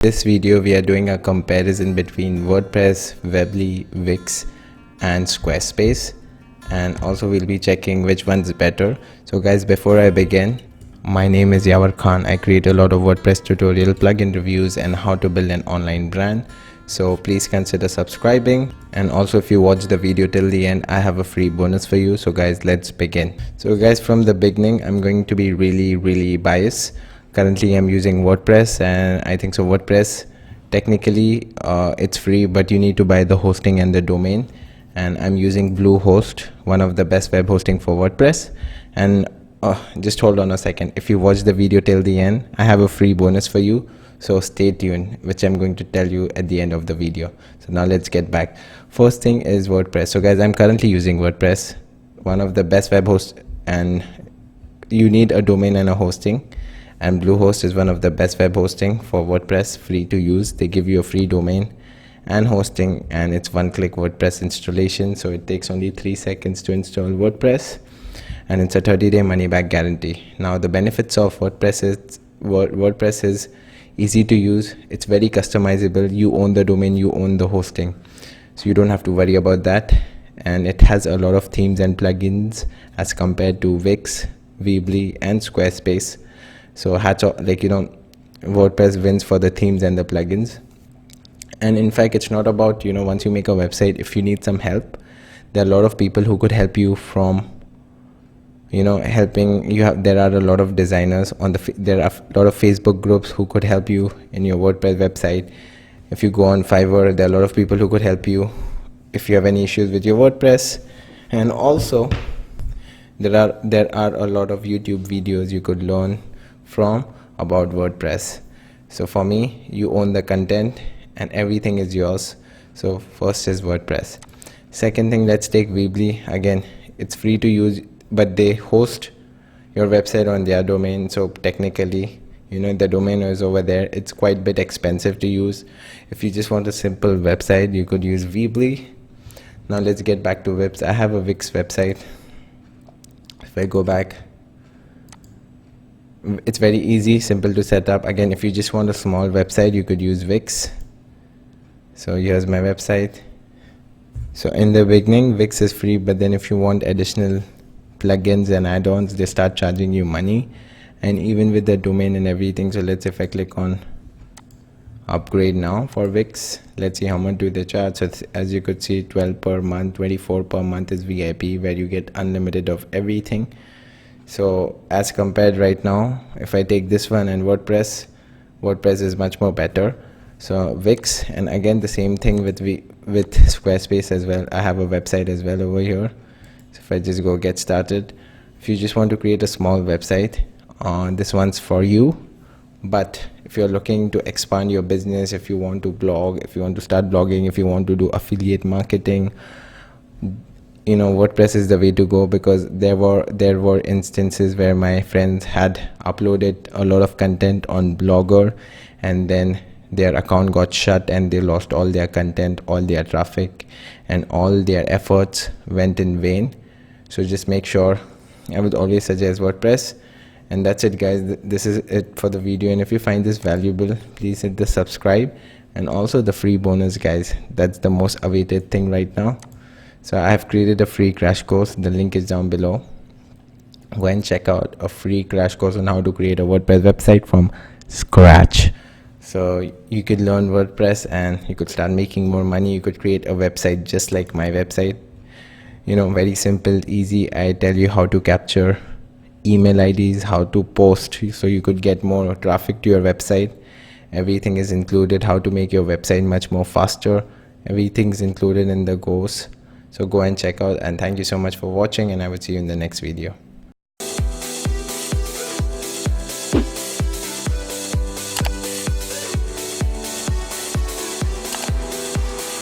This video we are doing a comparison between WordPress, Weebly, Wix and Squarespace, and also we'll be checking which one's better. So guys, before I begin, my name is Yavar Khan. I create a lot of WordPress tutorial, plugin reviews and how to build an online brand. So please consider subscribing, and also if you watch the video till the end, I have a free bonus for you. So guys, let's begin. So guys, from the beginning I'm going to be really biased. Currently I'm using WordPress, and I think so WordPress technically it's free, but you need to buy the hosting and the domain, and I'm using Bluehost, one of the best web hosting for WordPress. And just hold on a second, if you watch the video till the end, I have a free bonus for you, so stay tuned, which I'm going to tell you at the end of the video. So now let's get back. First thing is WordPress. So guys, I'm currently using WordPress, one of the best web hosts, and you need a domain and a hosting. And Bluehost is one of the best web hosting for WordPress, free to use. They give you a free domain and hosting, and it's one-click WordPress installation, so it takes only 3 seconds to install WordPress, and it's a 30-day money-back guarantee. Now the benefits of WordPress is easy to use. It's very customizable. You own the domain, you own the hosting, so you don't have to worry about that. And it has a lot of themes and plugins as compared to Wix, Weebly and Squarespace. So WordPress wins for the themes and the plugins. And in fact, it's not about, once you make a website, if you need some help, there are a lot of people who could help you from, helping you. There are a lot of designers on there are a lot of Facebook groups who could help you in your WordPress website. If you go on Fiverr, there are a lot of people who could help you if you have any issues with your WordPress. And also there are a lot of YouTube videos you could learn from about WordPress. So for me, you own the content and everything is yours. So first is WordPress. Second thing, let's take Weebly. Again, it's free to use, but they host your website on their domain. So technically, the domain is over there. It's quite a bit expensive to use. If you just want a simple website, you could use Weebly. Now let's get back to Wix. I have a Wix website. If I go back, it's very easy, simple to set up. Again, if you just want a small website, you could use Wix. So here's my website. So in the beginning, Wix is free, but then if you want additional plugins and add-ons, they start charging you money, and even with the domain and everything. So let's, if I click on upgrade now for Wix, let's see how much do they charge. So as you could see, 12 per month, 24 per month is VIP, where you get unlimited of everything. So as compared right now, if I take this one and WordPress is much more better. So Wix, and again the same thing with Squarespace as well. I have a website as well over here. So if I just go get started, if you just want to create a small website, this one's for you. But if you're looking to expand your business, if you want to blog, if you want to start blogging, if you want to do affiliate marketing, WordPress is the way to go, because there were instances where my friends had uploaded a lot of content on Blogger, and then their account got shut and they lost all their content, all their traffic, and all their efforts went in vain. So just make sure, I would always suggest WordPress. And that's it guys, this is it for the video. And if you find this valuable, please hit the subscribe, and also the free bonus guys. That's the most awaited thing right now. So I have created a free crash course. The link is down below. Go and check out a free crash course on how to create a WordPress website from scratch. So you could learn WordPress and you could start making more money. You could create a website just like my website. Very simple, easy. I tell you how to capture email IDs, how to post so you could get more traffic to your website. Everything is included. How to make your website much more faster. Everything's included in the course. So go and check out, and thank you so much for watching, and I will see you in the next video.